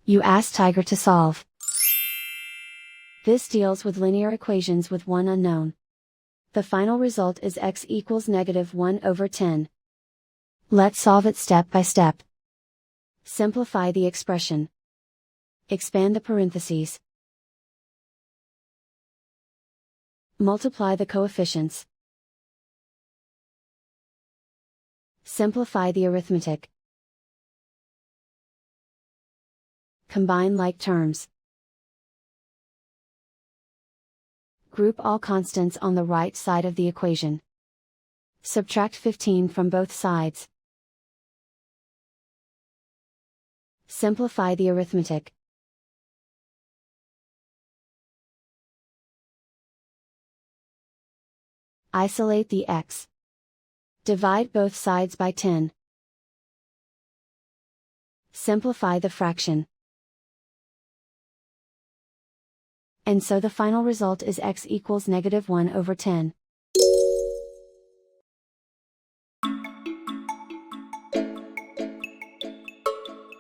You ask Tiger to solve. This deals with linear equations with one unknown. The final result is x equals -1/10. Let's solve it step by step. Simplify the expression. Expand the parentheses. Multiply the coefficients. Simplify the arithmetic. Combine like terms. Group all constants on the right side of the equation. Subtract 15 from both sides. Simplify the arithmetic. Isolate the x. Divide both sides by 10. Simplify the fraction. And so the final result is x equals -1/10.